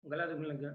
गला दुखने लग गया।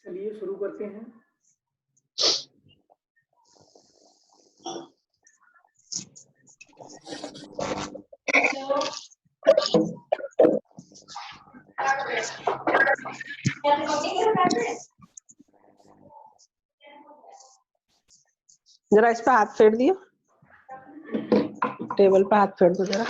चलिए शुरू करते हैं। जरा इस पे हाथ फेर दियो, टेबल पे हाथ फेर दो जरा।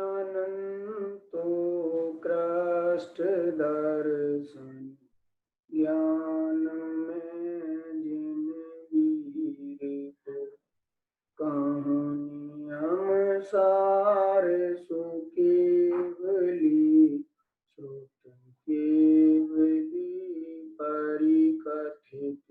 अनंतो दर्शन ज्ञान में जिन वीर को कहानियम सार सुकेवली श्रुत केवली परिकथित।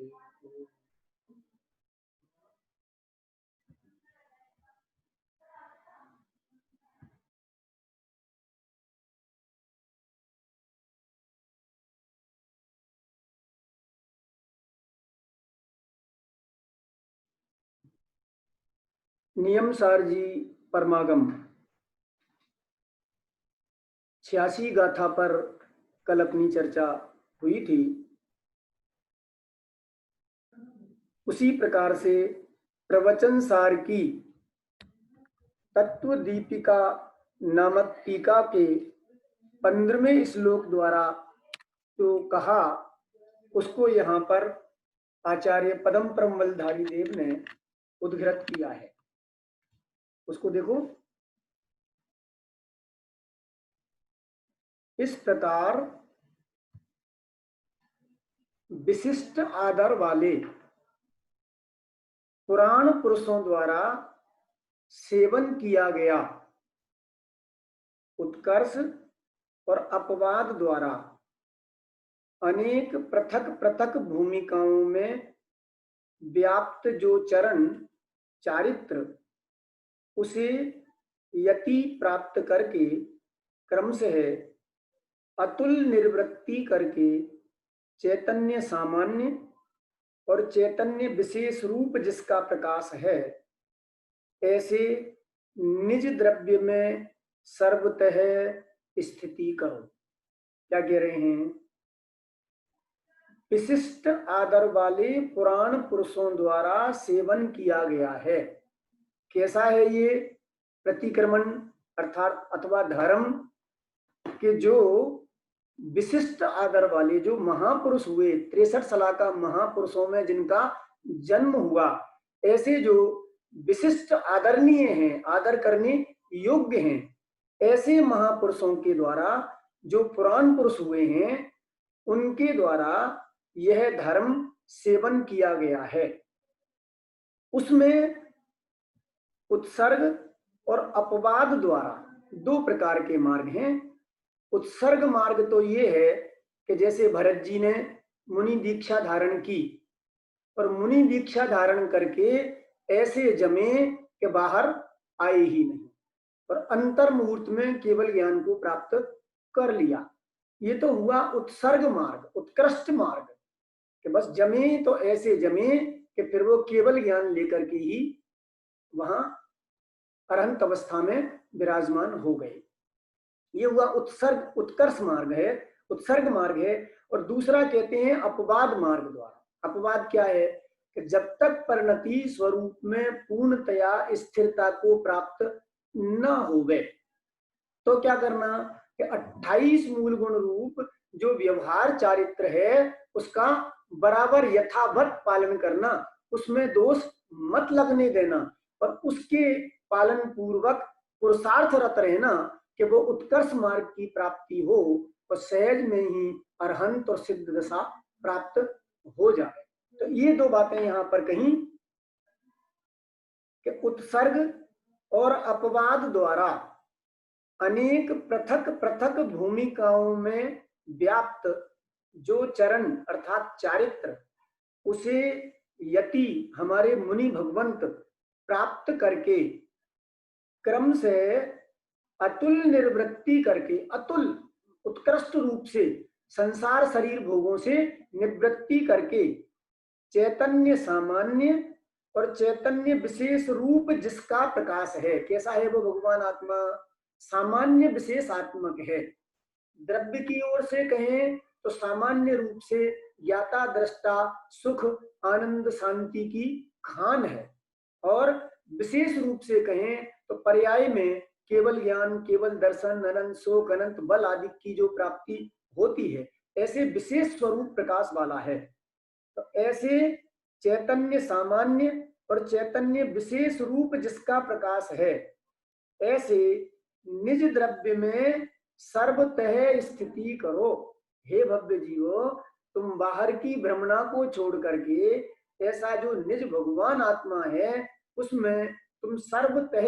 नियम सार जी परमागम 86 गाथा पर कल अपनी चर्चा हुई थी। उसी प्रकार से प्रवचन सार की तत्व दीपिका नामक टीका के 15वें श्लोक द्वारा जो कहा उसको यहाँ पर आचार्य पदम परमवलधारी देव ने उद्धृत किया है। उसको देखो, इस प्रकार विशिष्ट आदर वाले पुराण पुरुषों द्वारा सेवन किया गया उत्कर्ष और अपवाद द्वारा अनेक पृथक पृथक भूमिकाओं में व्याप्त जो चरण चारित्र, उसे यति प्राप्त करके क्रमशः अतुल निर्वृत्ति करके चैतन्य सामान्य और चैतन्य विशेष रूप जिसका प्रकाश है, ऐसे निज द्रव्य में सर्वतः स्थिति करो। क्या कह रहे हैं? विशिष्ट आदर वाले पुराण पुरुषों द्वारा सेवन किया गया है। कैसा है ये प्रतिक्रमण अर्थात अथवा धर्म के जो विशिष्ट आदर वाले जो महापुरुष हुए, 63 सलाका महापुरुषों में जिनका जन्म हुआ, ऐसे जो विशिष्ट आदरणीय हैं, आदर करने योग्य हैं, ऐसे महापुरुषों के द्वारा जो पुराण पुरुष हुए हैं, उनके द्वारा यह धर्म सेवन किया गया है। उसमें उत्सर्ग और अपवाद द्वारा दो प्रकार के मार्ग हैं। उत्सर्ग मार्ग तो ये है कि जैसे भरत जी ने मुनि दीक्षा धारण की और मुनि दीक्षा धारण करके ऐसे जमे के बाहर आए ही नहीं और अंतर मुहूर्त में केवल ज्ञान को प्राप्त कर लिया। ये तो हुआ उत्सर्ग मार्ग, उत्कृष्ट मार्ग कि बस जमे तो ऐसे जमे कि फिर वो केवल ज्ञान लेकर के ही वहां अरहंत अवस्था में विराजमान हो गए। ये हुआ उत्सर्ग, उत्कर्ष मार्ग है, उत्सर्ग मार्ग है। और दूसरा कहते हैं अपवाद मार्ग द्वारा। अपवाद क्या है कि जब तक परिणति स्वरूप में पूर्णतया स्थिरता को प्राप्त न होवे तो क्या करना कि 28 मूल गुण रूप जो व्यवहार चारित्र है उसका बराबर यथावत पालन करना, उसमें दोष मत लगने देना और उसके पालन पूर्वक पुरुषार्थरत रहना कि वो उत्कर्ष मार्ग की प्राप्ति हो और सहज में ही अरहंत और सिद्ध दशा प्राप्त हो जाए। तो ये दो बातें यहाँ पर कहीं कि उत्सर्ग और अपवाद द्वारा अनेक पृथक पृथक भूमिकाओं में व्याप्त जो चरण अर्थात चारित्र, उसे यति हमारे मुनि भगवंत प्राप्त करके क्रम से अतुल निर्वृत्ति करके, अतुल उत्कृष्ट रूप से संसार शरीर भोगों से निवृत्ति करके चैतन्य सामान्य और चैतन्य विशेष रूप जिसका प्रकाश है। कैसा है वो भगवान आत्मा? सामान्य विशेष आत्मक है। द्रव्य की ओर से कहें तो सामान्य रूप से ज्ञाता दृष्टा सुख आनंद शांति की खान है और विशेष रूप से कहें तो पर्याय में केवल ज्ञान, केवल दर्शन, अनंत शोक, अनंत बल आदि की जो प्राप्ति होती है, ऐसे विशेष स्वरूप प्रकाश वाला है। तो ऐसे चैतन्य सामान्य और चैतन्य विशेष रूप जिसका प्रकाश है, ऐसे निज द्रव्य में सर्वतः स्थिति करो। हे भव्य जीवो, तुम बाहर की भ्रमणा को छोड़ करके ऐसा जो निज भगवान आत्मा है उसमें तुम सर्वतः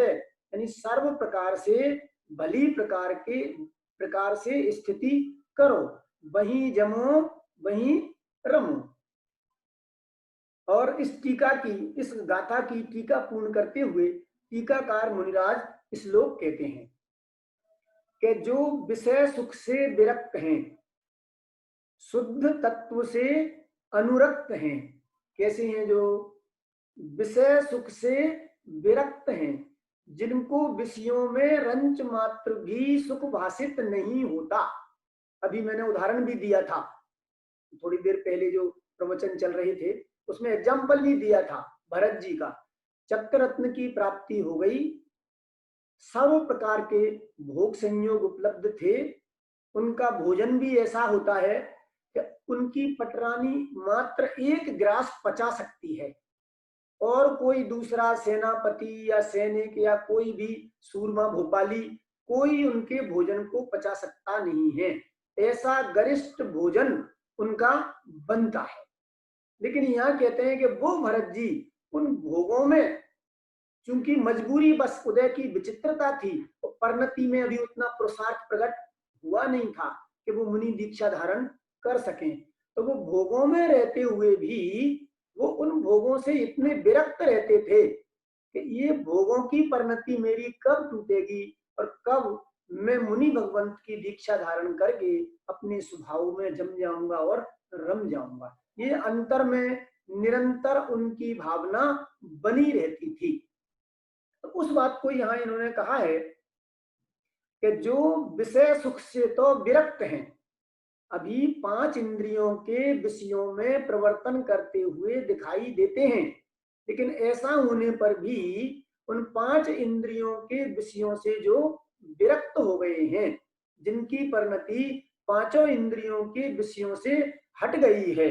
यानी सर्व प्रकार से भली प्रकार से स्थिति करो। वहीं जमो वहीं रमो। और इस टीका की, इस गाथा की टीका पूर्ण करते हुए टीकाकार मुनिराज श्लोक कहते हैं कि जो विषय सुख से विरक्त हैं, शुद्ध तत्व से अनुरक्त हैं। कैसे हैं? जो विषय सुख से विरक्त हैं, जिनको विषयों में रंच मात्र भी सुख भाषित नहीं होता। अभी मैंने उदाहरण भी दिया था, थोड़ी देर पहले जो प्रवचन चल रहे थे उसमें एग्जाम्पल भी दिया था भरत जी का। चक्ररत्न की प्राप्ति हो गई, सर्व प्रकार के भोग संयोग उपलब्ध थे, उनका भोजन भी ऐसा होता है कि उनकी पटरानी मात्र एक ग्रास पचा सकती है और कोई दूसरा सेनापति या सैनिक या कोई भी सूरमा भोपाली कोई उनके भोजन को पचा सकता नहीं है। ऐसा गरिष्ठ भोजन उनका बनता है। लेकिन यहाँ कहते हैं कि वो भरत जी उन भोगों में चूंकि मजबूरी बस उदय की विचित्रता थी तो परिणति में अभी उतना पुरुषार्थ प्रकट हुआ नहीं था कि वो मुनि दीक्षा धारण कर सकें, तो वो भोगों में रहते हुए भी वो उन भोगों से इतने विरक्त रहते थे कि ये भोगों की परिणति मेरी कब टूटेगी और कब मैं मुनि भगवंत की दीक्षा धारण करके अपने स्वभाव में जम जाऊंगा और रम जाऊंगा। ये अंतर में निरंतर उनकी भावना बनी रहती थी। तो उस बात को यहाँ इन्होंने कहा है कि जो विषय सुख से तो विरक्त हैं, अभी 5 इंद्रियों के विषयों में प्रवर्तन करते हुए दिखाई देते हैं, लेकिन ऐसा होने पर भी उन 5 इंद्रियों के विषयों से जो विरक्त हो गए हैं, जिनकी परिणति 5 इंद्रियों के विषयों से हट गई है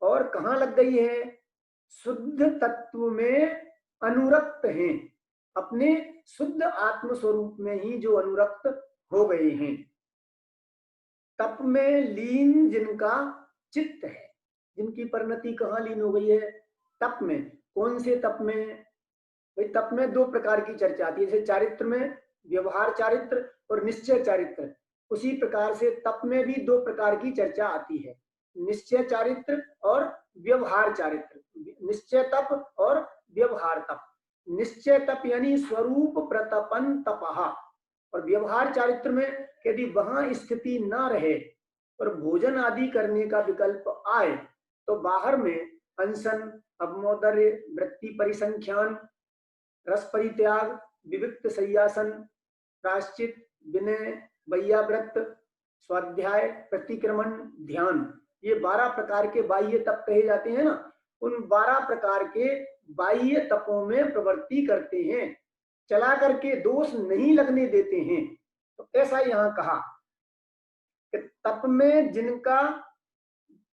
और कहाँ लग गई है, शुद्ध तत्व में अनुरक्त हैं, अपने शुद्ध आत्म स्वरूप में ही जो अनुरक्त हो गए हैं। तप में लीन जिनका चित्त है, जिनकी परिणति कहाँ लीन हो गई है, तप में। कौन से तप में? भाई तप में 2 प्रकार की चर्चा आती है, जैसे चारित्र में व्यवहार चारित्र और निश्चय चारित्र, उसी प्रकार से तप में भी 2 प्रकार की चर्चा आती है, निश्चय चारित्र और व्यवहार चारित्र। निश्चय तप और व्यवहार तप। निश्चय तप यानी स्वरूप प्रतपन तपहा, और व्यवहार चारित्र में यदि वहां स्थिति ना रहे और भोजन आदि करने का विकल्प आए तो बाहर में अनशन, अवमोदर्य, वृत्ति परिसंख्यान, रस परित्याग, विविक्त सय्यासन, प्राश्चित, विनय, वैयाव्रत, स्वाध्याय, प्रतिक्रमण, ध्यान, ये 12 प्रकार के बाह्य तप कहे जाते हैं ना। उन 12 प्रकार के बाह्य तपों में प्रवृत्ति करते हैं, चला करके दोष नहीं लगने देते हैं। तो ऐसा यहां कहा कि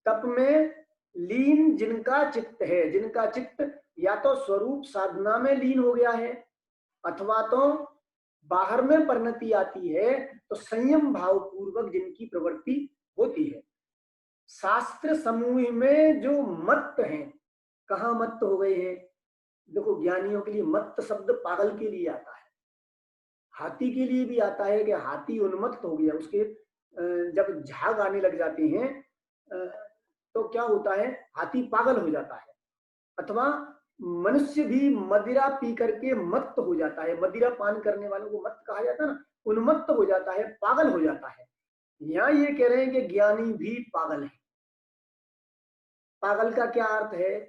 तप में लीन जिनका चित्त है, जिनका चित्त या तो स्वरूप साधना में लीन हो गया है अथवा तो बाहर में परिणति आती है तो संयम भाव पूर्वक जिनकी प्रवृत्ति होती है। शास्त्र समूह में जो मत्त हैं, कहाँ मत्त हो गए हैं? देखो, ज्ञानियों के लिए मत्त शब्द पागल के लिए आता है, हाथी के लिए भी आता है कि हाथी उन्मत्त हो गया, उसके जब झाग आने लग जाते हैं तो क्या होता है, हाथी पागल हो जाता है। अथवा मनुष्य भी मदिरा पी करके मत्त हो जाता है, मदिरा पान करने वालों को मत्त कहा जाता है ना, उन्मत्त हो जाता है, पागल हो जाता है। यहाँ ये कह रहे हैं कि ज्ञानी भी पागल है। पागल का क्या अर्थ है?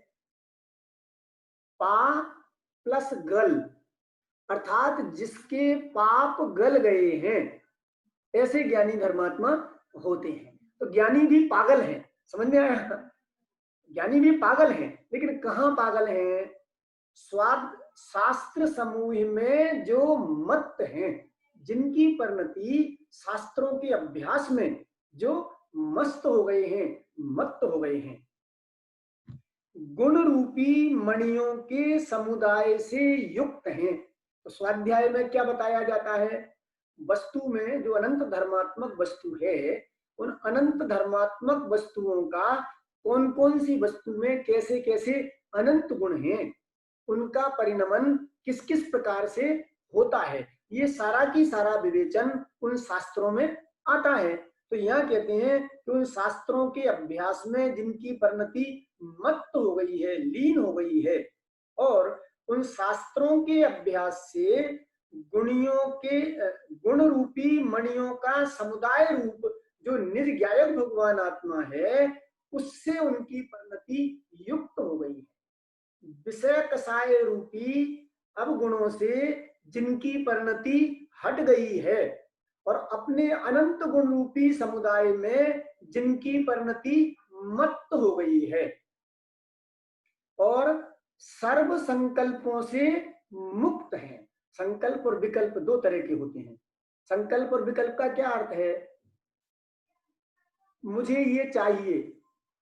पा प्लस गल, अर्थात जिसके पाप गल गए हैं, ऐसे ज्ञानी धर्मात्मा होते हैं। तो ज्ञानी भी पागल है, समझ में आया? ज्ञानी भी पागल है, लेकिन कहाँ पागल है? स्वाद शास्त्र समूह में जो मत्त हैं, जिनकी परिणति शास्त्रों के अभ्यास में जो मस्त हो गए हैं, मत्त हो गए हैं, गुण रूपी मणियों के समुदाय से युक्त हैं। तो स्वाध्याय में क्या बताया जाता है? वस्तु में जो अनंत धर्मात्मक वस्तु है, उन अनंत धर्मात्मक वस्तुओं का कौन कौन सी वस्तु में कैसे कैसे अनंत गुण हैं, उनका परिणमन किस किस प्रकार से होता है, ये सारा की सारा विवेचन उन शास्त्रों में आता है। तो यहाँ कहते हैं कि उन शास्त्रों के अभ्यास में जिनकी परिणति मत्त हो गई है, लीन हो गई है, और उन शास्त्रों के अभ्यास से गुणियों के गुण रूपी मणियों का समुदाय रूप जो निज ज्ञायक भगवान आत्मा है, उससे उनकी परिणति युक्त हो गई है। विषय कसाय रूपी अवगुणों से जिनकी परिणति हट गई है और अपने अनंत गुण रूपी समुदाय में जिनकी परिणति मत्त हो गई है, और सर्व संकल्पों से मुक्त है। संकल्प और विकल्प 2 तरह के होते हैं। संकल्प और विकल्प का क्या अर्थ है? मुझे ये चाहिए,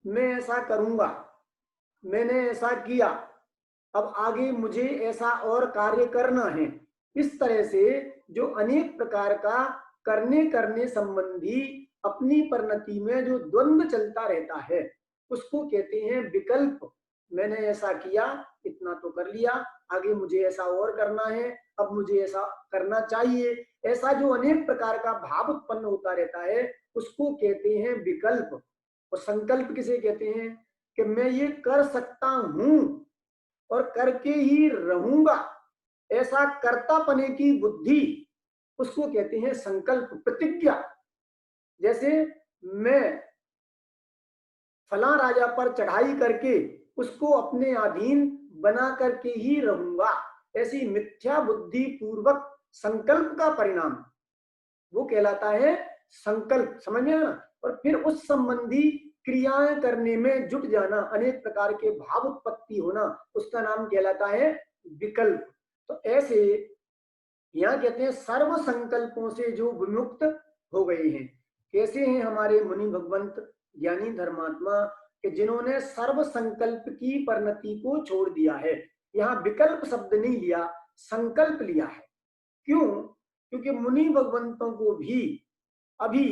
मैं ऐसा करूंगा, मैंने ऐसा किया, अब आगे मुझे ऐसा और कार्य करना है। इस तरह से जो अनेक प्रकार का करने संबंधी अपनी परिणति में जो द्वंद्व चलता रहता है, उसको कहते हैं विकल्प। मैंने ऐसा किया, इतना तो कर लिया, आगे मुझे ऐसा और करना है, अब मुझे ऐसा करना चाहिए, ऐसा जो अनेक प्रकार का भाव उत्पन्न होता रहता है, उसको कहते हैं विकल्प। और संकल्प किसे कहते हैं? कि मैं ये कर सकता हूं, और करके ही रहूंगा, ऐसा कर्तापने की बुद्धि, उसको कहते हैं संकल्प, प्रतिज्ञा। जैसे मैं फला राजा पर चढ़ाई करके उसको अपने अधीन बना करके ही रहूंगा, ऐसी मिथ्या बुद्धि पूर्वक संकल्प का परिणाम वो कहलाता है संकल्प। समझ में आना। और फिर उस संबंधी क्रियाएं करने में जुट जाना, अनेक प्रकार के भाव उत्पत्ति होना, उसका नाम कहलाता है विकल्प। तो ऐसे यहाँ कहते हैं सर्व संकल्पों से जो विमुक्त हो गए हैं। कैसे हैं हमारे मुनि भगवंत ज्ञानी धर्मात्मा कि जिन्होंने सर्व संकल्प की परिणति को छोड़ दिया है। यहाँ विकल्प शब्द नहीं लिया, संकल्प लिया है। क्यों? क्योंकि मुनि भगवंतों को भी अभी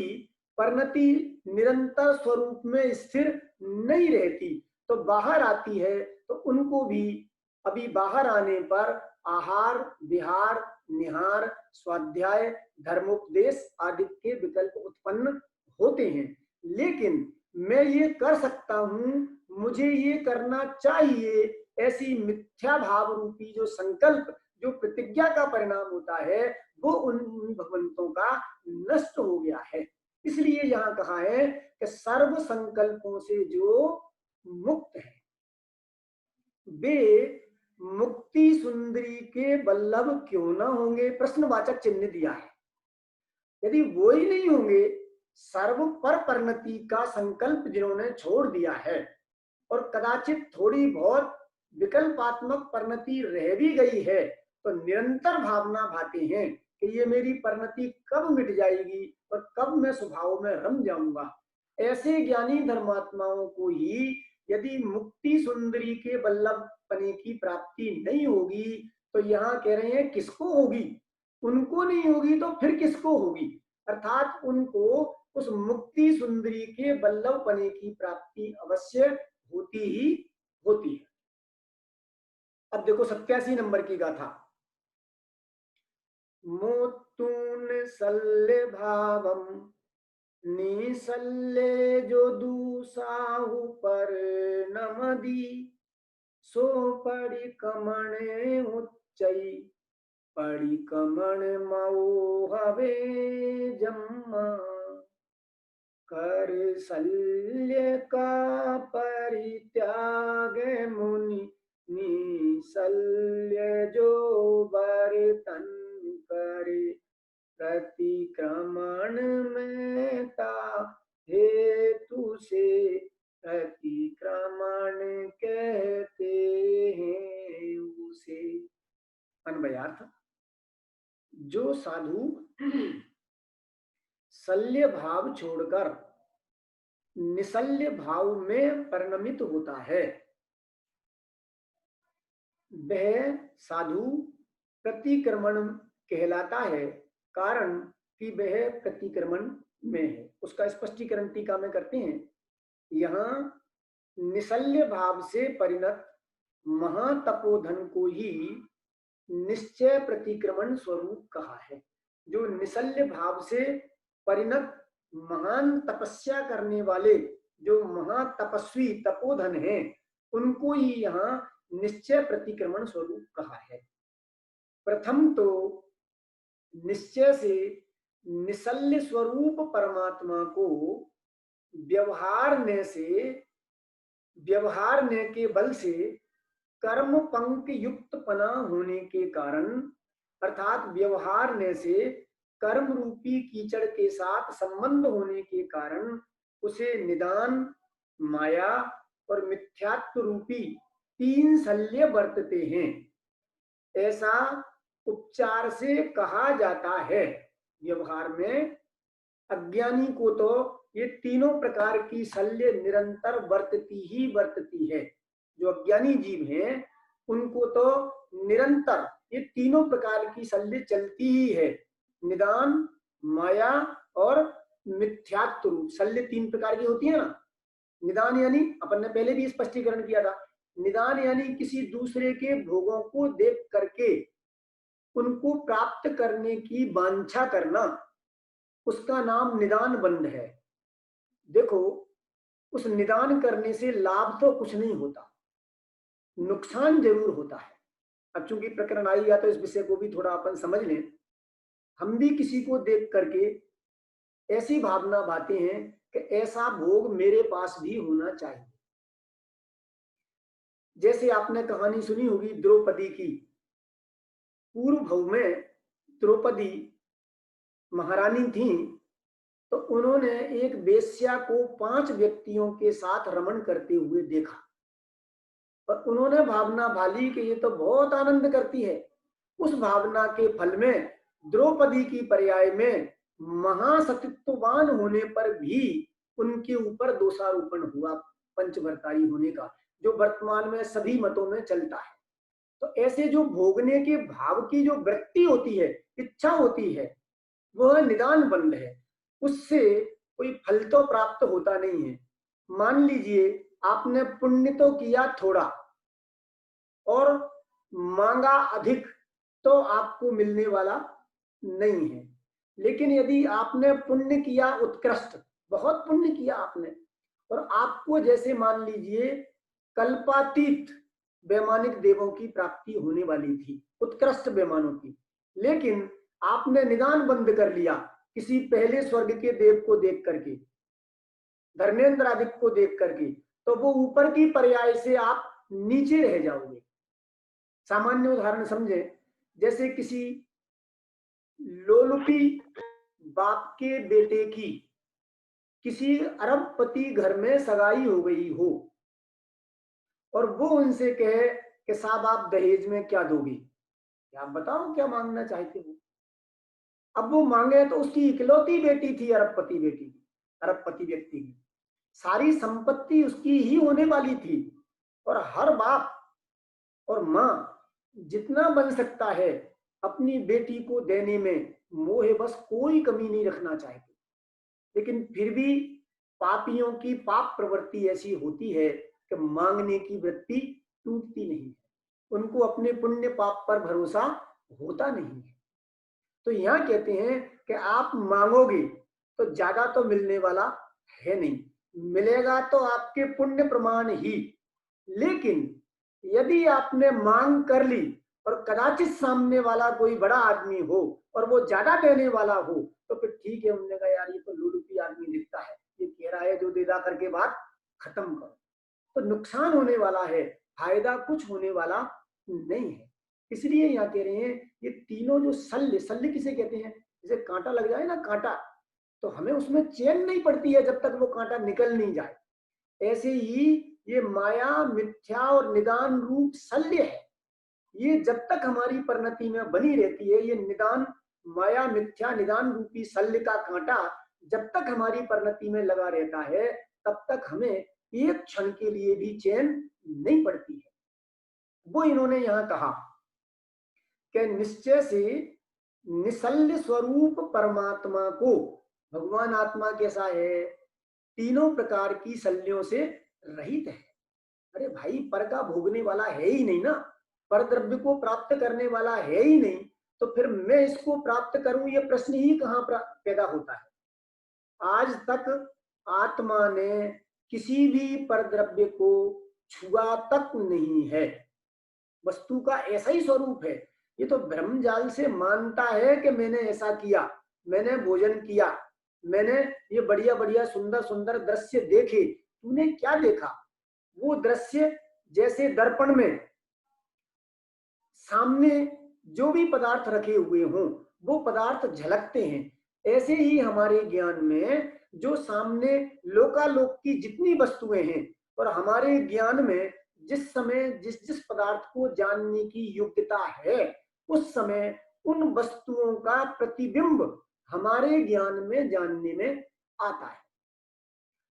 परिणति निरंतर स्वरूप में स्थिर नहीं रहती, तो बाहर आती है, तो उनको भी अभी बाहर आने पर आहार विहार निहार स्वाध्याय धर्मोपदेश आदि के विकल्प उत्पन्न होते हैं। लेकिन मैं ये कर सकता हूं, मुझे ये करना चाहिए, ऐसी मिथ्या भाव रूपी जो संकल्प, जो प्रतिज्ञा का परिणाम होता है, वो उन भगवंतों का नष्ट हो गया है। इसलिए यहां कहा है कि सर्व संकल्पों से जो मुक्त है वे मुक्ति सुंदरी के बल्लभ क्यों ना होंगे, प्रश्नवाचक चिन्ह दिया है। यदि वो ही नहीं होंगे, सर्व पर परिणति का संकल्प जिन्होंने छोड़ दिया है और कदाचित थोड़ी बहुत विकल्पात्मक परिणति रह भी गई है, तो निरंतर भावना भाते हैं कि ये मेरी परिणति कब मिट जाएगी और कब मैं स्वभाव में रम जाऊंगा। ऐसे ज्ञानी धर्मात्माओं को ही यदि मुक्ति सुंदरी के बल्लभ पने की प्राप्ति नहीं होगी, तो यहाँ कह रहे हैं किसको होगी? उनको नहीं होगी तो फिर किसको होगी? अर्थात उनको उस मुक्ति सुंदरी के बल्लभ पने की प्राप्ति अवश्य होती ही होती है। अब देखो 87 नंबर की गाथा। मोतून सल्ले भावम निसल्ले जो दूसाहु पर नमदी, सो पड़ी कमणे उच्चई पड़ी कमण मऊ हवे जम्मा, कर शल्य का परित्याग मुनि निशल्य जो बर्तन करे, प्रतिक्रमण में ता हेतु से प्रतिक्रमण कहते हैं उसे। अन्वयार्थ, जो साधु शल्य भाव छोड़कर निशल्य भाव में परिणमित होता है, वह साधु प्रतिक्रमण कहलाता है, कारण कि वह प्रतिक्रमण में है। उसका स्पष्टीकरण टीका में करते हैं। यहाँ निशल्य भाव से परिणत महातपोधन को ही निश्चय प्रतिक्रमण स्वरूप कहा है। जो निशल्य भाव से परिणत महान तपस्या करने वाले जो महातपस्वी तपोधन हैं, उनको ही यहाँ निश्चय प्रतिक्रमण स्वरूप कहा है। प्रथम तो निश्चय से निशल्य स्वरूप परमात्मा को व्यवहारने के बल से कर्म पंक युक्त पना होने के कारण, अर्थात व्यवहारने से कर्म रूपी कीचड़ के साथ संबंध होने के कारण उसे निदान, माया और मिथ्यात्व रूपी तीन शल्य बरतते हैं, ऐसा उपचार से कहा जाता है। व्यवहार में अज्ञानी को तो ये तीनों प्रकार की शल्य निरंतर बरतती है। जो अज्ञानी जीव हैं उनको तो निरंतर ये तीनों प्रकार की शल्य चलती ही है। निदान, माया और मिथ्यात्व रूप शल्य तीन प्रकार की होती है ना। निदान यानी अपन ने पहले भी स्पष्टीकरण किया था, निदान यानी किसी दूसरे के भोगों को देख करके उनको प्राप्त करने की वांछा करना, उसका नाम निदान बंध है। देखो, उस निदान करने से लाभ तो कुछ नहीं होता, नुकसान जरूर होता है। अब चूंकि प्रकरण आ गया तो इस विषय को भी थोड़ा अपन समझ लें। हम भी किसी को देख करके ऐसी भावना भाते हैं कि ऐसा भोग मेरे पास भी होना चाहिए। जैसे आपने कहानी सुनी होगी द्रौपदी की। पूर्व भव में द्रौपदी महारानी थी, तो उन्होंने एक वेश्या को 5 व्यक्तियों के साथ रमण करते हुए देखा और उन्होंने भावना भाली कि ये तो बहुत आनंद करती है। उस भावना के फल में द्रौपदी की पर्याय में महासतित्ववान होने पर भी उनके ऊपर दोषारोपण हुआ पंचभर्ताई होने का, जो वर्तमान में सभी मतों में चलता है। तो ऐसे जो भोगने के भाव की जो वृत्ति होती है, इच्छा होती है, वह निदान बंद है, उससे कोई फल तो प्राप्त होता नहीं है। मान लीजिए आपने पुण्य तो किया थोड़ा और मांगा अधिक, तो आपको मिलने वाला नहीं है। लेकिन यदि आपने पुण्य किया उत्कृष्ट, बहुत पुण्य किया आपने, और आपको जैसे मान लीजिए कल्पातीत वैमानिक देवों की प्राप्ति होने वाली थी, उत्कृष्ट वैमानों की, लेकिन आपने निदान बंद कर लिया किसी पहले स्वर्ग के देव को देख करके, धर्मेंद्र आदि को देख करके, तो वो ऊपर की पर्याय से आप नीचे रह जाओगे। सामान्य उदाहरण समझे, जैसे किसी लोलुपी बाप के बेटे की किसी अरबपति घर में सगाई हो गई हो और वो उनसे कहे कि साहब आप दहेज में क्या दोगे, आप बताओ क्या मांगना चाहते हो। अब वो मांगे तो उसकी इकलौती बेटी थी, अरबपति बेटी की, अरबपति व्यक्ति की सारी संपत्ति उसकी ही होने वाली थी, और हर बाप और माँ जितना बन सकता है अपनी बेटी को देने में मोहे बस कोई कमी नहीं रखना चाहते। लेकिन फिर भी पापियों की पाप प्रवृत्ति ऐसी होती है कि मांगने की वृत्ति टूटती नहीं है, उनको अपने पुण्य पाप पर भरोसा होता नहीं है। तो यहाँ कहते हैं कि आप मांगोगे तो ज्यादा तो मिलने वाला है नहीं, मिलेगा तो आपके पुण्य प्रमाण ही। लेकिन यदि आपने मांग कर ली और कदाचित सामने वाला कोई बड़ा आदमी हो और वो ज्यादा देने वाला हो, तो फिर ठीक है, उन्होंने कहा यार ये तो लुलुपी आदमी दिखता है, ये कह रहा है जो दे दा करके बात खत्म करो। तो नुकसान होने वाला है, फायदा कुछ होने वाला नहीं है। इसलिए यहाँ कह रहे हैं ये तीनों जो शल्य, शल्य किसे कहते हैं, जैसे कांटा लग जाए ना कांटा, तो हमें उसमें चैन नहीं पड़ती है जब तक वो कांटा निकल नहीं जाए। ऐसे ही ये माया मिथ्या और निदान रूप शल्य है, ये जब तक हमारी परिणति में बनी रहती है, ये निदान माया मिथ्या निदान रूपी शल्य का कांटा जब तक हमारी परिणति में लगा रहता है, तब तक हमें एक क्षण के लिए भी चैन नहीं पड़ती है। वो इन्होंने यहां कहा कि निश्चय से निशल्य स्वरूप परमात्मा को, भगवान आत्मा कैसा है, तीनों प्रकार की शल्यों से रहित है। अरे भाई, पर का भोगने वाला है ही नहीं ना, पर द्रव्य को प्राप्त करने वाला है ही नहीं, तो फिर मैं इसको प्राप्त करूं, ये प्रश्न ही कहां पैदा होता है। आज तक आत्मा ने किसी भी पर द्रव्य को छुआ तक नहीं है, वस्तु का ऐसा ही स्वरूप है। ये तो ब्रह्मजाल से मानता है कि मैंने ऐसा किया, मैंने भोजन किया, मैंने ये बढ़िया बढ़िया सुंदर सुंदर दृश्य देखे। तूने क्या देखा? वो दृश्य जैसे दर्पण में सामने जो भी पदार्थ रखे हुए हों वो पदार्थ झलकते हैं, ऐसे ही हमारे ज्ञान में जो सामने लोकालोक की जितनी वस्तुएं हैं और हमारे ज्ञान में जिस समय जिस जिस पदार्थ को जानने की योग्यता है, उस समय उन वस्तुओं का प्रतिबिंब हमारे ज्ञान में जानने में आता है।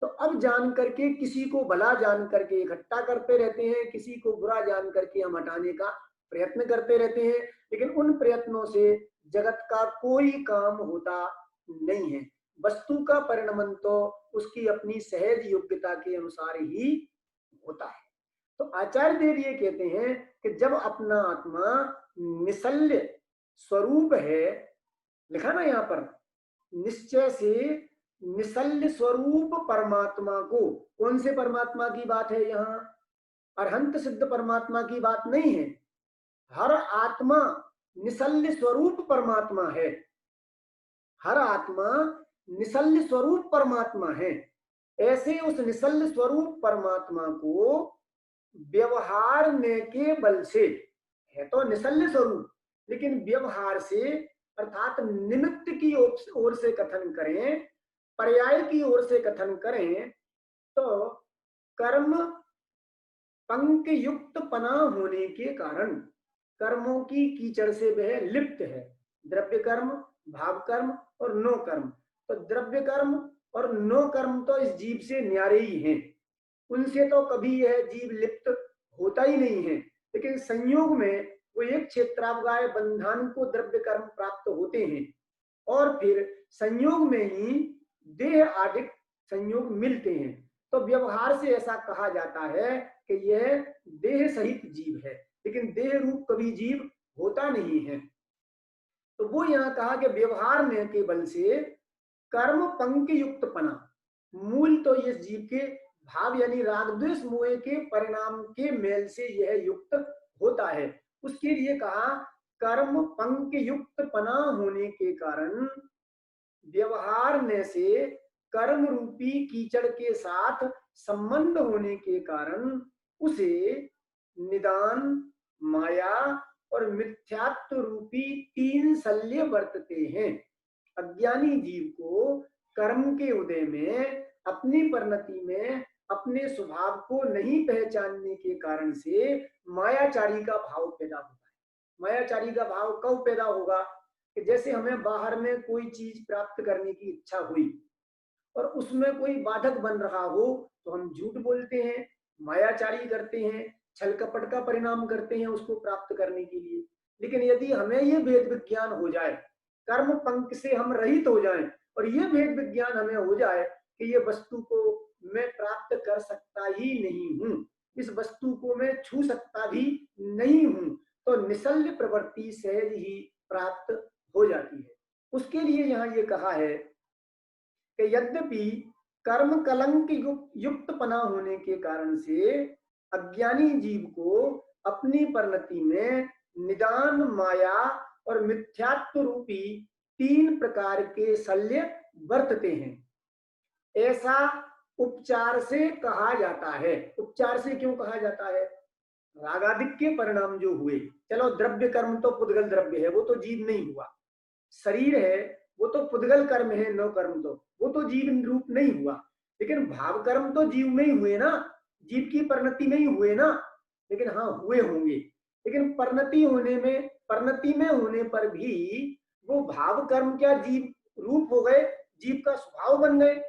तो अब जान करके किसी को भला जान करके इकट्ठा करते रहते हैं, किसी को बुरा जान करके हम हटाने का प्रयत्न करते रहते हैं, लेकिन उन प्रयत्नों से जगत का कोई काम होता नहीं है। वस्तु का परिणमन तो उसकी अपनी सहज योग्यता के अनुसार ही होता है। तो आचार्य देव ये कहते हैं कि जब अपना आत्मा निशल्य स्वरूप है, लिखा ना यहाँ पर, निश्चय से निशल्य स्वरूप परमात्मा को, कौन से परमात्मा की बात है यहाँ? अरहंत सिद्ध परमात्मा की बात नहीं है। हर आत्मा निसल्य स्वरूप परमात्मा है। हर आत्मा निसल्य स्वरूप परमात्मा है। ऐसे उस निसल्य स्वरूप परमात्मा को व्यवहार में के बल से, है तो निसल्य स्वरूप, लेकिन व्यवहार से अर्थात निमित्त की ओर से कथन करें, पर्याय की ओर से कथन करें तो कर्म पंक युक्त पना होने के कारण कर्मों की कीचड़ से वह लिप्त है। द्रव्य कर्म, भाव कर्म और नो कर्म। तो द्रव्य कर्म और नो कर्म तो इस जीव से न्यारे ही हैं, उनसे तो कभी यह जीव लिप्त होता ही नहीं है। लेकिन संयोग में वो एक क्षेत्रावगाय बंधन को द्रव्य कर्म प्राप्त होते हैं और फिर संयोग में ही देह आदिक संयोग मिलते हैं। तो व्यवहार से ऐसा कहा जाता है कि यह देह सहित जीव है, लेकिन देह रूप कभी जीव होता नहीं है। तो वो यहाँ कहा कि व्यवहार में के बल से कर्म पंक युक्त पना, मूल तो इस जीव के भाव यानी राग द्वेष मोह के परिणाम के मेल से यह युक्त होता है। उसके लिए कहा कर्म पंक युक्त पना होने के कारण व्यवहार में से कर्म रूपी कीचड़ के साथ संबंध होने के कारण उसे निदान, माया और मिथ्यात्व रूपी तीन शल्य बरतते हैं। अज्ञानी जीव को कर्म के उदय में, अपनी परिणति में अपने स्वभाव को नहीं पहचानने के कारण से मायाचारी का भाव पैदा होता है। मायाचारी का भाव कब पैदा होगा कि जैसे हमें बाहर में कोई चीज प्राप्त करने की इच्छा हुई और उसमें कोई बाधक बन रहा हो तो हम झूठ बोलते हैं, मायाचारी करते हैं, छल कपट का परिणाम करते हैं उसको प्राप्त करने के लिए। लेकिन यदि हमें ये भेद विज्ञान हो जाए, कर्म पंख से हम रहित हो जाएं और ये भेद विज्ञान हमें हो जाए कि ये वस्तु को मैं प्राप्त कर सकता ही नहीं हूं, इस वस्तु को मैं छू सकता भी नहीं हूं, तो निसल्य प्रवृत्ति सहज ही प्राप्त हो जाती है। उसके लिए यहाँ ये कहा है कि यद्यपि कर्म कलंक युक्त पना होने के कारण से अज्ञानी जीव को अपनी परिणति में निदान, माया और मिथ्यात्व रूपी तीन प्रकार के शल्य बरतते हैं, ऐसा उपचार से कहा जाता है। उपचार से क्यों कहा जाता है? रागादिक के परिणाम जो हुए, चलो द्रव्य कर्म तो पुद्गल द्रव्य है, वो तो जीव नहीं हुआ। शरीर है वो तो पुद्गल कर्म है, नो कर्म तो वो तो जीव रूप नहीं हुआ। लेकिन भाव कर्म तो जीव में ही हुए ना, जीव की परिणति में ही हुए ना। लेकिन हाँ हुए होंगे, लेकिन परिणति में होने पर भी वो भाव कर्म क्या जीव रूप हो गए, जीव का स्वभाव बन गए।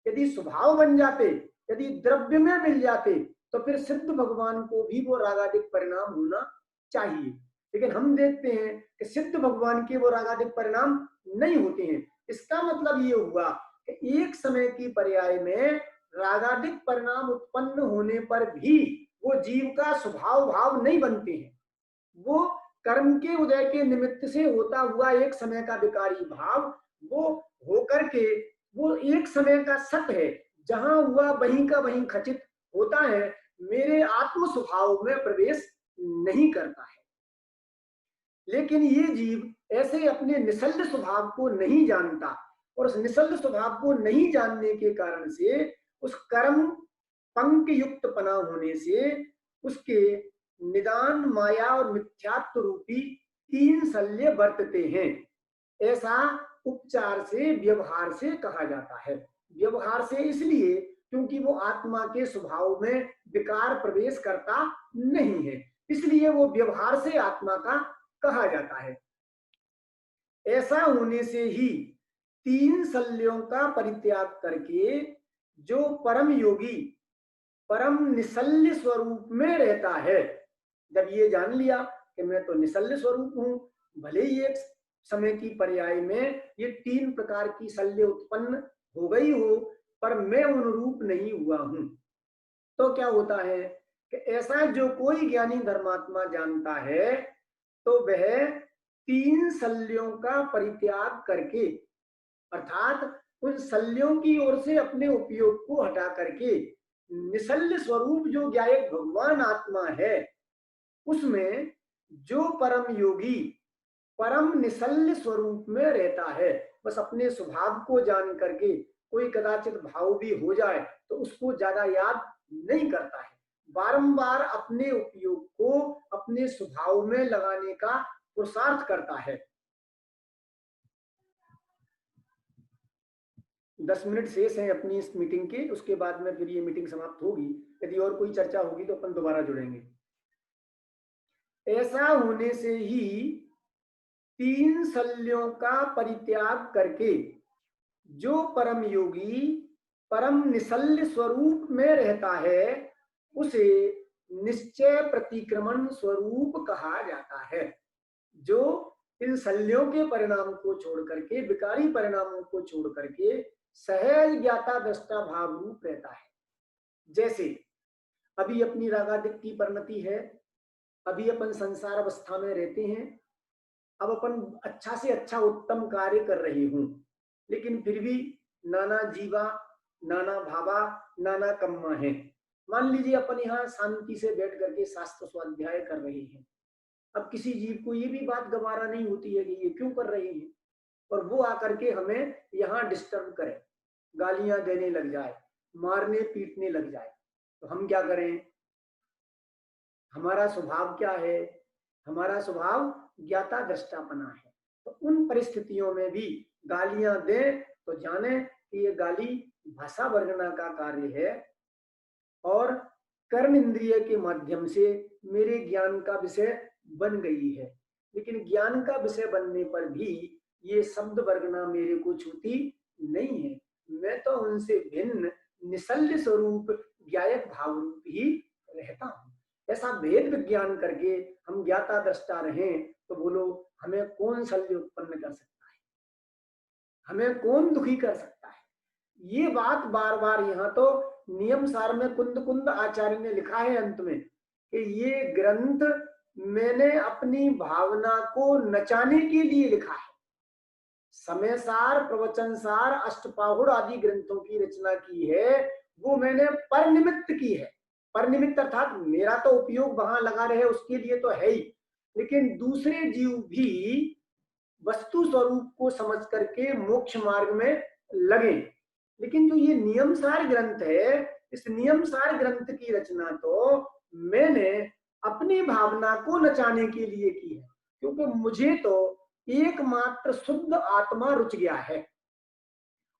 यदि स्वभाव बन जाते, यदि द्रव्य में मिल जाते तो फिर सिद्ध भगवान को भी वो रागादिक परिणाम होना चाहिए। लेकिन हम देखते हैं कि सिद्ध भगवान के वो रागादिक परिणाम नहीं होते हैं। इसका मतलब ये हुआ कि एक समय की पर्याय में रागादिक परिणाम उत्पन्न होने पर भी वो जीव का स्वभाव भाव नहीं बनते हैं। वो कर्म के उदय के निमित्त से होता हुआ एक समय का विकारी भाव वो होकर के वो एक समय का सत्य है, जहां हुआ वहीं का वहीं खचित होता है, मेरे आत्म स्वभाव में प्रवेश नहीं करता है। लेकिन ये जीव ऐसे अपने निसल्य स्वभाव को नहीं जानता और उस निसल्य स्वभाव को नहीं जानने के कारण से उस कर्म पंक युक्त पना होने से उसके निदान, माया और मिथ्यात्व रूपी तीन शल्य बरतते हैं। ऐसा उपचार से, व्यवहार से कहा जाता है। व्यवहार से इसलिए क्योंकि वो आत्मा के स्वभाव में विकार प्रवेश करता नहीं है, इसलिए वो व्यवहार से आत्मा का कहा जाता है। ऐसा होने से ही तीन शल्यों का परित्याग करके जो परम योगी परम निसल्य स्वरूप में रहता है, जब ये जान लिया कि मैं तो निसल्य स्वरूप हूं, भले ही एक समय की पर्याय में ये तीन प्रकार की शल्य उत्पन्न हो गई हो, पर मैं उन रूप नहीं हुआ हूं, तो क्या होता है कि ऐसा जो कोई ज्ञानी धर्मात्मा जानता है तो वह तीन शल्यों का परित्याग करके, अर्थात उन शल्यों की ओर से अपने उपयोग को हटा करके निसल्य स्वरूप जो ज्ञायक भगवान आत्मा है, उसमें जो परम योगी परम निसल्य स्वरूप में रहता है, बस अपने स्वभाव को जान करके कोई कदाचित भाव भी हो जाए तो उसको ज्यादा याद नहीं करता है, बारंबार अपने उपयोग को अपने स्वभाव में लगाने का पुरुषार्थ करता है। 10 मिनट शेष हैं अपनी इस मीटिंग के, उसके बाद में फिर ये मीटिंग समाप्त होगी। यदि और कोई चर्चा होगी तो अपन दोबारा जुड़ेंगे। ऐसा होने से ही 3 शल्यों का परित्याग करके जो परम योगी परम निसल्य स्वरूप में रहता है, उसे निश्चय प्रतिक्रमण स्वरूप कहा जाता है। जो इन शल्यों के परिणाम को छोड़ करके, विकारी परिणामों को छोड़ करके सहज ज्ञाता दृष्टा भाव रूप रहता है। जैसे अभी अपनी रागादिक की परिणति है, अभी अपन संसार अवस्था में रहते हैं, अब अपन अच्छा से अच्छा उत्तम कार्य कर रहे हूं, लेकिन फिर भी नाना जीवा, नाना भावा, नाना कम्मा है। मान लीजिए अपन यहाँ शांति से बैठ करके शास्त्र स्वाध्याय कर रहे हैं, अब किसी जीव को ये भी बात गवारा नहीं होती है कि ये क्यों कर रहे हैं, और वो आकर के हमें यहाँ डिस्टर्ब करे, गालियां देने लग जाए, मारने पीटने लग जाए, तो हम क्या करें? हमारा स्वभाव क्या है? हमारा स्वभाव ज्ञाता दृष्टापना है। तो उन परिस्थितियों में भी गालियां दें तो जाने कि ये गाली भाषा वर्गना का कार्य है और कर्म इंद्रिय के माध्यम से मेरे ज्ञान का विषय बन गई है, लेकिन ज्ञान का विषय बनने पर भी ये शब्द वर्गना मेरे को छूती नहीं है। मैं तो उनसे भिन्न निसल्य स्वरूप ज्ञायक भाव रूप ही रहता हूँ। ऐसा भेद विज्ञान करके हम ज्ञाता दृष्टा रहें तो बोलो हमें कौन शल्य उत्पन्न कर सकता है, हमें कौन दुखी कर सकता है? ये बात बार बार यहाँ तो नियम सार में कुंद कुंद आचार्य ने लिखा है अंत में कि ये ग्रंथ मैंने अपनी भावना को नचाने के लिए लिखा है। समय सार, प्रवचन सार, अष्टपाहुड़ आदि ग्रंथों की रचना की है, वो मैंने पर निमित्त की है। पर निमित्त अर्थात मेरा तो उपयोग वहां लगा रहे उसके लिए तो है ही, लेकिन दूसरे जीव भी वस्तु स्वरूप को समझ करके मोक्ष मार्ग में लगे। लेकिन जो ये नियमसार ग्रंथ है, इस नियमसार ग्रंथ की रचना तो मैंने अपनी भावना को नचाने के लिए की है, क्योंकि मुझे तो एकमात्र शुद्ध आत्मा रुच गया है।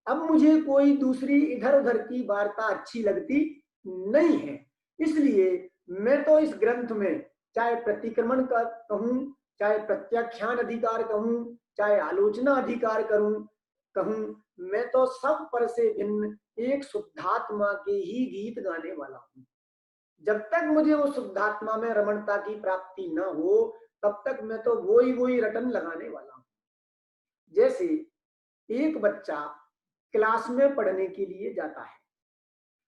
अब मुझे कोई दूसरी इधर उधर की वार्ता अच्छी लगती नहीं है, इसलिए मैं तो इस ग्रंथ में चाहे प्रतिक्रमण का कहूं, चाहे प्रत्याख्यान अधिकार कहूं, चाहे आलोचना अधिकार कहूं, मैं तो सब पर से भिन्न एक शुद्धात्मा के ही गीत गाने वाला हूं। जब तक मुझे वो शुद्धात्मा में रमणता की प्राप्ति न हो तब तक मैं तो वही रटन लगाने वाला हूं। जैसे एक बच्चा क्लास में पढ़ने के लिए जाता है,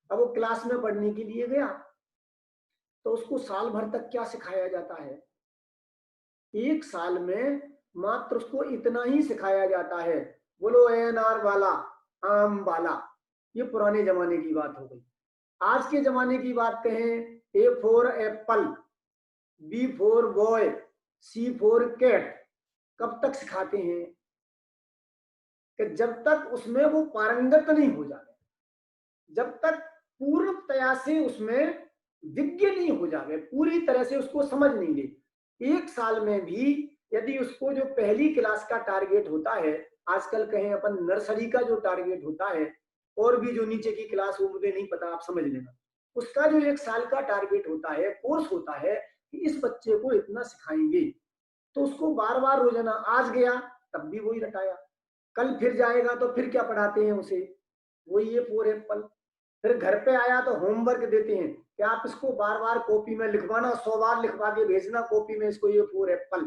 अब वो क्लास में पढ़ने के लिए गया तो उसको साल भर तक क्या सिखाया जाता है? एक साल में मात्र उसको इतना ही सिखाया जाता है, बोलो एनार वाला, आम वाला। ये पुराने जमाने की बात हो गई। आज के जमाने की बात कहें, A for apple, B for boy, C for cat, कब तक सिखाते हैं? कि जब तक उसमें वो पारंगत नहीं हो जाए, जब तक पूर्णतया से उसमें विज्ञ नहीं हो जाए, पूरी तरह से उसको समझ नहीं ले। एक साल में भी यदि उसको जो पहली क्लास का टारगेट होता है, आजकल कहें अपन नर्सरी का जो टारगेट होता है, और भी जो नीचे की क्लास हो मुझे नहीं पता, आप समझ लेना, उसका जो एक साल का टारगेट होता है, कोर्स होता है कि इस बच्चे को इतना सिखाएंगे, तो उसको बार बार रोजाना, आज गया तब भी वही रटाया, कल फिर जाएगा तो फिर क्या पढ़ाते हैं उसे, वही ये फोर एप्पल। फिर घर पे आया तो होमवर्क देते हैं कि आप इसको बार बार कॉपी में लिखवाना, 100 बार लिखवा के भेजना कॉपी में इसको, ये फोर एप्पल।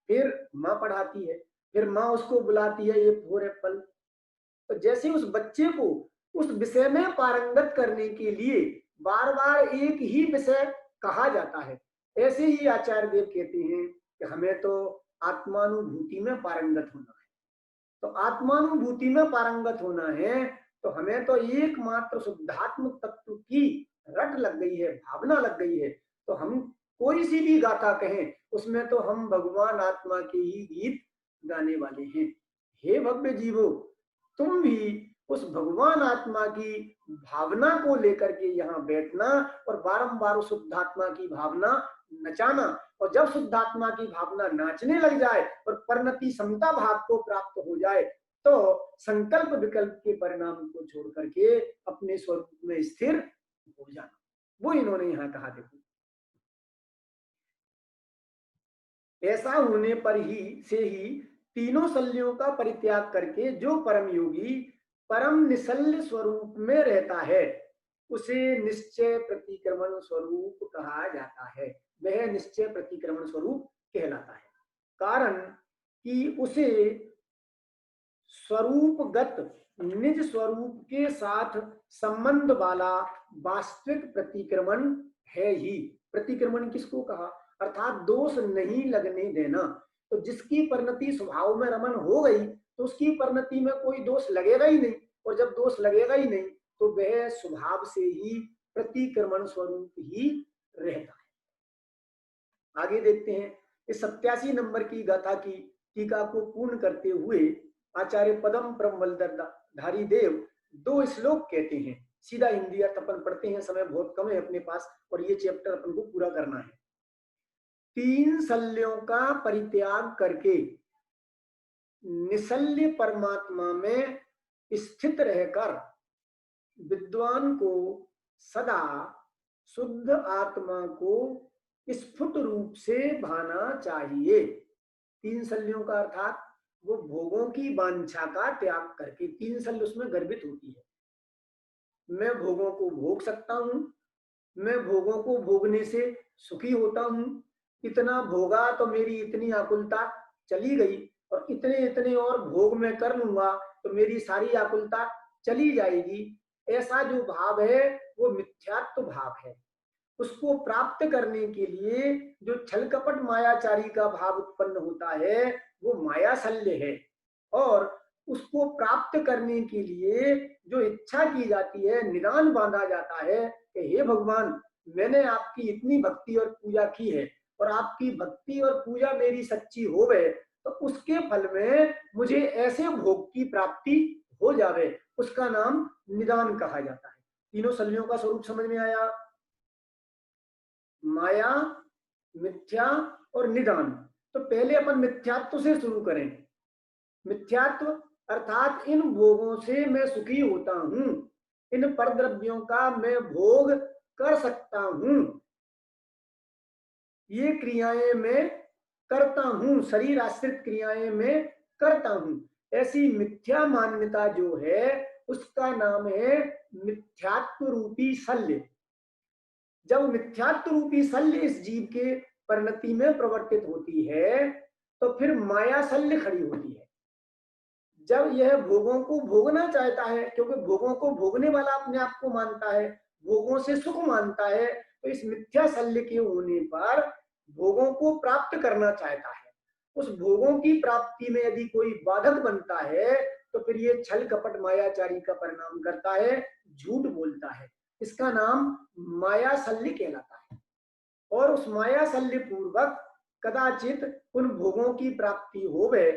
फिर माँ पढ़ाती है, फिर माँ उसको बुलाती है, ये फोर एप्पल। तो जैसे उस बच्चे को उस विषय में पारंगत करने के लिए बार बार एक ही विषय कहा जाता है, ऐसे ही आचार्य देव कहते हैं कि हमें तो आत्मानुभूति में पारंगत होना है। तो आत्मानुभूति में पारंगत होना है तो हमें तो एकमात्र शुद्धात्म तत्व की रट लग गई है, भावना लग गई है। तो हम कोई सी भी गाथा कहें उसमें तो हम भगवान आत्मा के ही गीत गाने वाले हैं। हे भव्य जीवो, तुम भी उस भगवान आत्मा की भावना को लेकर के यहाँ बैठना और बारंबार उस शुद्धात्मा की भावना नचाना। और जब शुद्धात्मा की भावना नाचने लग जाए और परिणति समता भाव को प्राप्त हो जाए तो संकल्प विकल्प के परिणाम को छोड़ करके अपने स्वरूप में स्थिर हो जाना। वो इन्होंने यहाँ कहा। देखो, ऐसा होने पर ही से ही तीनों शल्यों का परित्याग करके जो परम योगी परम निशल्य स्वरूप में रहता है उसे निश्चय प्रतिक्रमण स्वरूप कहा जाता है। वह निश्चय प्रतिक्रमण स्वरूप कहलाता है, कारण कि उसे स्वरूपगत निज स्वरूप के साथ संबंध वाला वास्तविक प्रतिक्रमण है ही। प्रतिक्रमण किसको कहा? अर्थात दोष नहीं लगने देना। तो जिसकी परिणति स्वभाव में रमन हो गई तो उसकी परिणति में कोई दोष लगेगा ही नहीं, और जब दोष लगेगा ही नहीं तो वह स्वभाव से ही प्रतिक्रमण स्वरूप ही रहता है। आगे देखते हैं, इस 87 नंबर की गाथा की टीका को पूर्ण करते हुए आचार्य पदम ब्रह्मवल्लधारी देव 2 श्लोक कहते हैं। सीधा हिंदी अर्थ अपन पढ़ते हैं, समय बहुत कम है अपने पास और ये चैप्टर अपन को पूरा करना है। 3 शल्यों का परित्याग करके निशल्य परमात्मा में स्थित रहकर विद्वान को सदा शुद्ध आत्मा को स्फुट रूप से भाना चाहिए। 3 शल्यों का अर्थात वो भोगों की वांछा का त्याग करके, 3 शल्य उसमें गर्भित होती है। मैं भोगों को भोग सकता हूं, मैं भोगों को भोगने से सुखी होता हूं, इतना भोगा तो मेरी इतनी आकुलता चली गई और इतने इतने और भोग में कर लूंगा तो मेरी सारी आकुलता चली जाएगी। ऐसा जो भाव है वो मिथ्यात्व भाव है। उसको प्राप्त करने के लिए जो छल कपट मायाचारी का भाव उत्पन्न होता है वो माया शल्य है, और उसको प्राप्त करने के लिए जो इच्छा की जाती है, निदान बांधा जाता है कि हे भगवान, मैंने आपकी इतनी भक्ति और पूजा की है और आपकी भक्ति और पूजा मेरी सच्ची हो गए तो उसके फल में मुझे ऐसे भोग की प्राप्ति हो जावे, उसका नाम निदान कहा जाता है। तीनों शल्यों का स्वरूप समझ में आया? माया, मिथ्या और निदान। तो पहले अपन मिथ्यात्व से शुरू करें। मिथ्यात्व अर्थात इन भोगों से मैं सुखी होता हूं, इन परद्रव्यों का मैं भोग कर सकता हूं, ये क्रियाएं मैं करता हूं, शरीर आश्रित क्रियाएं मैं करता हूं। ऐसी मिथ्या मान्यता जो है उसका नाम है मिथ्यात्व रूपी शल्य। जब मिथ्यात्व रूपी शल्य इस जीव के परिणति में प्रवर्तित होती है तो फिर माया शल्य खड़ी होती है। जब यह भोगों को भोगना चाहता है, क्योंकि भोगों को भोगने वाला अपने आप को मानता है, भोगों से सुख मानता है, तो इस मिथ्या शल्य के होने पर भोगों को प्राप्त करना चाहता है। उस भोगों की प्राप्ति में यदि कोई बाधक बनता है तो फिर ये छल कपट मायाचारी का परिणाम करता है, झूठ बोलता है। इसका नाम माया शल्य कहलाता है। और उस माया शल्य पूर्वक कदाचित उन भोगों की प्राप्ति हो गए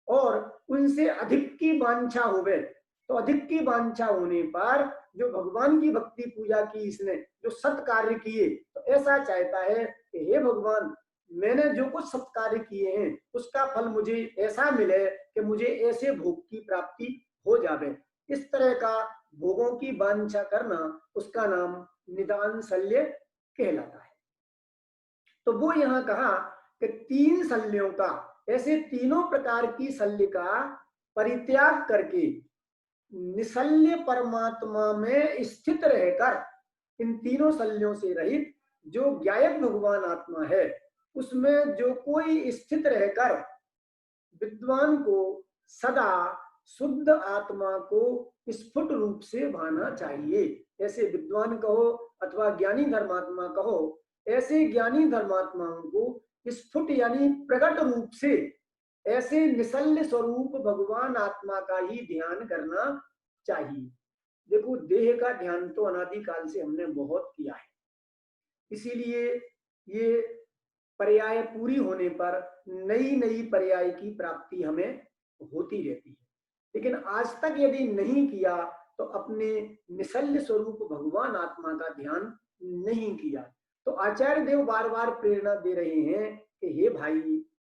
और उनसे अधिक की वांछा हो गए, तो अधिक की वांछा होने पर जो भगवान की भक्ति पूजा की इसने, जो सत्कार्य किए, तो ऐसा चाहता है कि हे भगवान, मैंने जो कुछ सत्कार्य किए हैं उसका फल मुझे ऐसा मिले कि मुझे ऐसे भोग की प्राप्ति हो जावे। इस तरह का भोगों की वांछा करना उसका नाम निदान शल्य कहलाता है। तो वो यहाँ कहा कि 3 शल्यों का, ऐसे तीनों प्रकार की शल्य का परित्याग करके निशल्य परमात्मा में स्थित रहकर, इन तीनों शल्यों से रहित जो ज्ञायक भगवान आत्मा है उसमें जो कोई स्थित रहकर विद्वान को सदा शुद्ध आत्मा को स्फुट रूप से भाना चाहिए। ऐसे विद्वान कहो अथवा ज्ञानी धर्मात्मा कहो, ऐसे ज्ञानी धर्मात्माओं को स्फुट यानी प्रकट रूप से ऐसे निशल्य स्वरूप भगवान आत्मा का ही ध्यान करना चाहिए। देखो, देह का ध्यान तो अनादिकाल से हमने बहुत किया है, इसीलिए ये पर्याय पूरी होने पर नई नई पर्याय की प्राप्ति हमें होती रहती है। लेकिन आज तक यदि नहीं किया तो अपने निसल्य स्वरूप भगवान आत्मा का ध्यान नहीं किया। तो आचार्य देव बार बार प्रेरणा दे रहे हैं कि हे भाई,